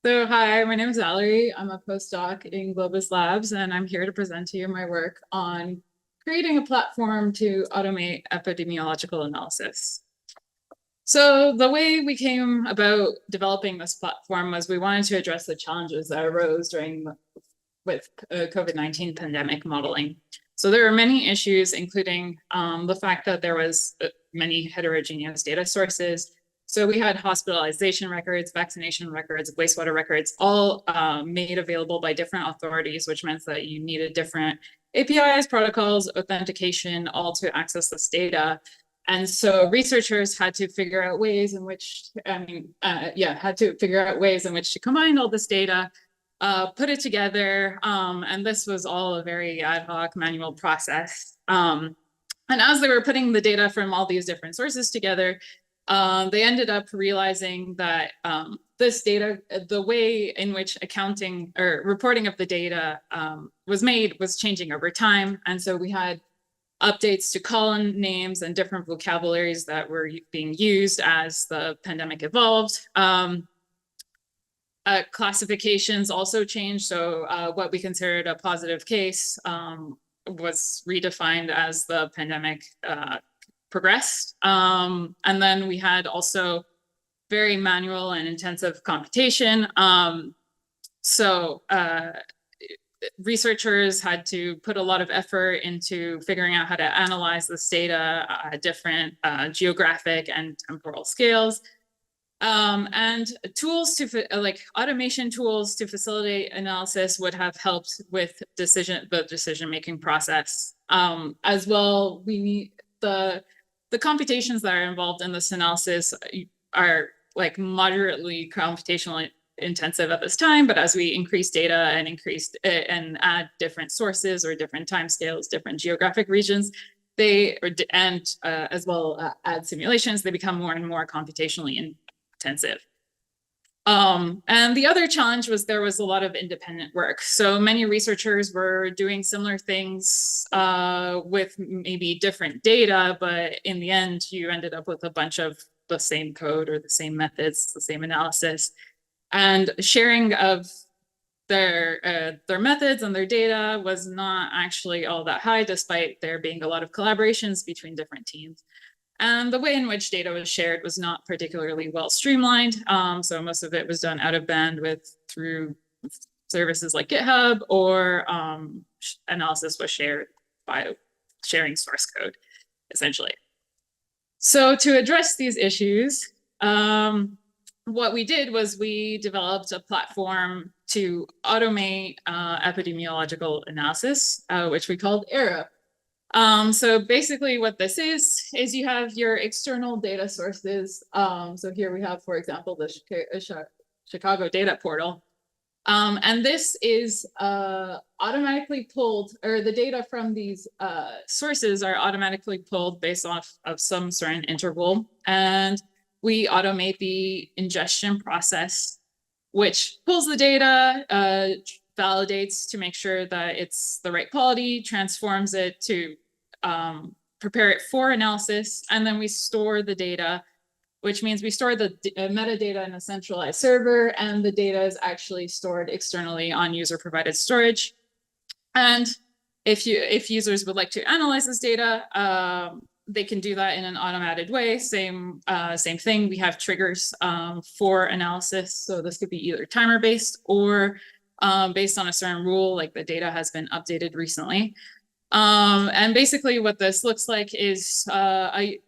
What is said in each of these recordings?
So hi, my name is Valerie. I'm a postdoc in Globus Labs, and I'm here to present to you my work on creating a platform to automate epidemiological analysis. So the way we came about developing this platform was we wanted to address the challenges that arose with COVID-19 pandemic modeling. So there are many issues, including the fact that there was many heterogeneous data sources. So we had hospitalization records, vaccination records, wastewater records, all made available by different authorities, which meant that you needed different APIs, protocols, authentication, all to access this data. And so researchers had to figure out ways in which, had to figure out ways in which to combine all this data, put it together, and this was all a very ad hoc manual process. And as they were putting the data from all these different sources together, they ended up realizing that this data, the way in which accounting or reporting of the data was made was changing over time. And so we had updates to column names and different vocabularies that were being used as the pandemic evolved. Classifications also changed. So what we considered a positive case was redefined as the pandemic progressed. And then we had also very manual and intensive computation. Researchers had to put a lot of effort into figuring out how to analyze this data at different geographic and temporal scales. And tools like automation tools to facilitate analysis would have helped with the decision-making process. As well, we need the computations that are involved in this analysis are like moderately computationally intensive at this time, but as we increase data and add different sources or different timescales, different geographic regions, as well add simulations, they become more and more computationally intensive. And the other challenge was there was a lot of independent work. So many researchers were doing similar things with maybe different data, but in the end, you ended up with a bunch of the same code or the same methods, the same analysis. And sharing of their methods and their data was not actually all that high, despite there being a lot of collaborations between different teams. And the way in which data was shared was not particularly well streamlined. So most of it was done out of bandwidth through services like GitHub, or analysis was shared by sharing source code, essentially. So to address these issues, what we did was we developed a platform to automate epidemiological analysis, which we called ERA. So basically what this is you have your external data sources. So here we have, for example, the Chicago data portal. And this is automatically pulled, or the data from these sources are automatically pulled based off of some certain interval. And we automate the ingestion process, which pulls the data, validates to make sure that it's the right quality, transforms it to prepare it for analysis, and then we store the data, which means we store the metadata in a centralized server, and the data is actually stored externally on user-provided storage. And if users would like to analyze this data, they can do that in an automated way. Same thing. We have triggers for analysis. So this could be either timer-based or based on a certain rule, like the data has been updated recently. And basically what this looks like is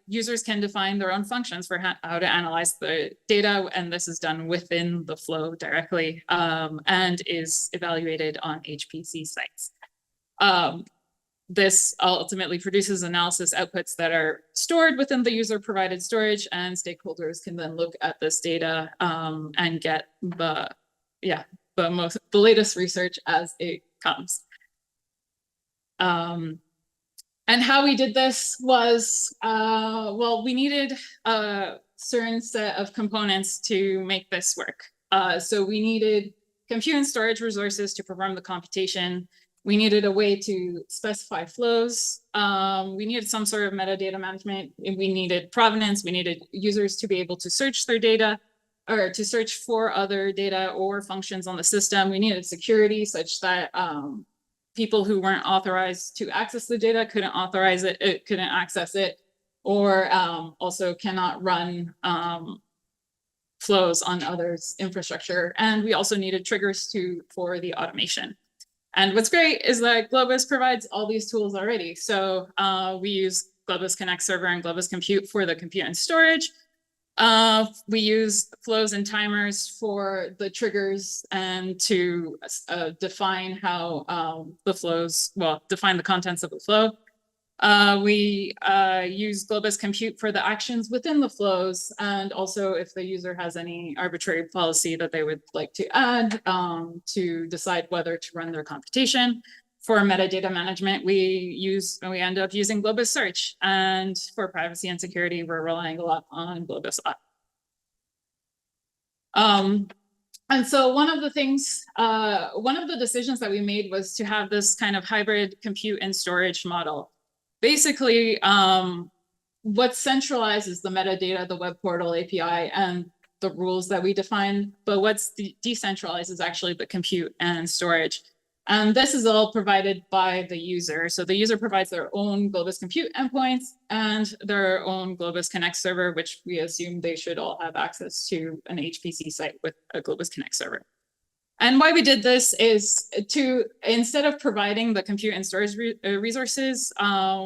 users can define their own functions for how to analyze the data, and this is done within the flow directly, and is evaluated on HPC sites. This ultimately produces analysis outputs that are stored within the user-provided storage, and stakeholders can then look at this data and get the latest research as it comes. And how we did this was, well, we needed a certain set of components to make this work. So we needed compute and storage resources to perform the computation. We needed a way to specify flows. We needed some sort of metadata management. We needed provenance. We needed users to be able to search their data. or to search for other data or functions on the system. We needed security such that people who weren't authorized to access the data couldn't access it, or also cannot run flows on others' infrastructure. And we also needed triggers for the automation. And what's great is that Globus provides all these tools already. So we use Globus Connect Server and Globus Compute for the compute and storage. We use flows and timers for the triggers and to define how the flows, define the contents of the flow. We use Globus Compute for the actions within the flows, and also if the user has any arbitrary policy that they would like to add to decide whether to run their computation. For metadata management, we end up using Globus Search, and for privacy and security, we're relying a lot on Globus Auth. And so one of the decisions that we made was to have this kind of hybrid compute and storage model. Basically, what's centralized is the metadata, the web portal API, and the rules that we define, but what's decentralized is actually the compute and storage. And this is all provided by the user. So the user provides their own Globus Compute endpoints and their own Globus Connect server, which we assume they should all have access to an HPC site with a Globus Connect server. And why we did this is instead of providing the compute and storage resources,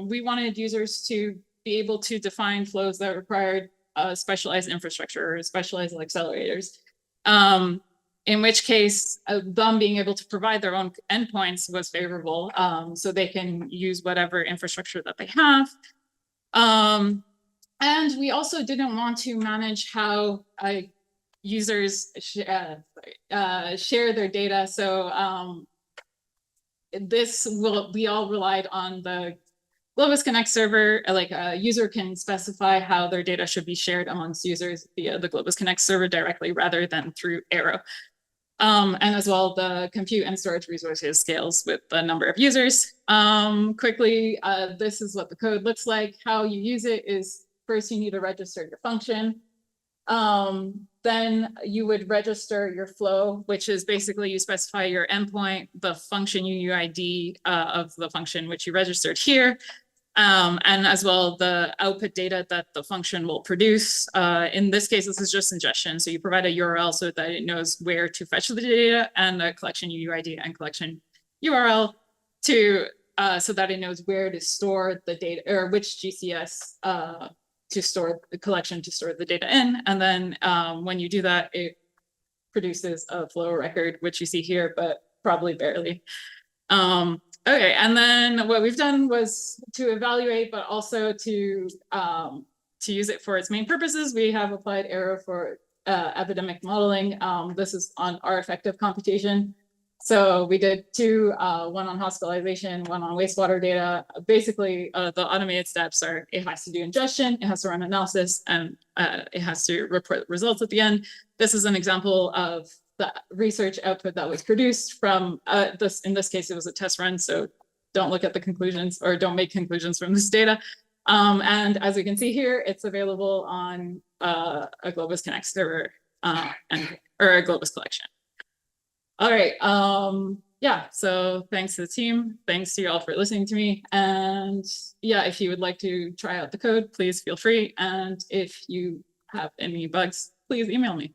we wanted users to be able to define flows that required specialized infrastructure or specialized accelerators. In which case, them being able to provide their own endpoints was favorable, so they can use whatever infrastructure that they have. And we also didn't want to manage how users share their data. So we all relied on the Globus Connect server. Like a user can specify how their data should be shared amongst users via the Globus Connect server directly rather than through Arrow. And as well, the compute and storage resources scales with the number of users. Quickly, this is what the code looks like. How you use it is first you need to register your function. Then you would register your flow, which is basically you specify your endpoint, the function UUID of the function which you registered here. And as well, the output data that the function will produce. In this case, this is just ingestion. So you provide a URL so that it knows where to fetch the data, and a collection UUID and collection URL so that it knows where to store the data, or which GCS to store the collection to store the data in. And then when you do that, it produces a flow record, which you see here, but probably barely. Okay, and then what we've done was to evaluate, but also to use it for its main purposes. We have applied Arrow for epidemic modeling. This is on R effective computation. So we did two, one on hospitalization, one on wastewater data. Basically, the automated steps are it has to do ingestion, it has to run analysis, and it has to report results at the end. This is an example of the research output that was produced from in this case, it was a test run. So don't look at the conclusions or don't make conclusions from this data. And as we can see here, it's available on a Globus Connect server or a Globus collection. All right. Yeah, so thanks to the team. Thanks to you all for listening to me. And yeah, if you would like to try out the code, please feel free. And if you have any bugs, please email me.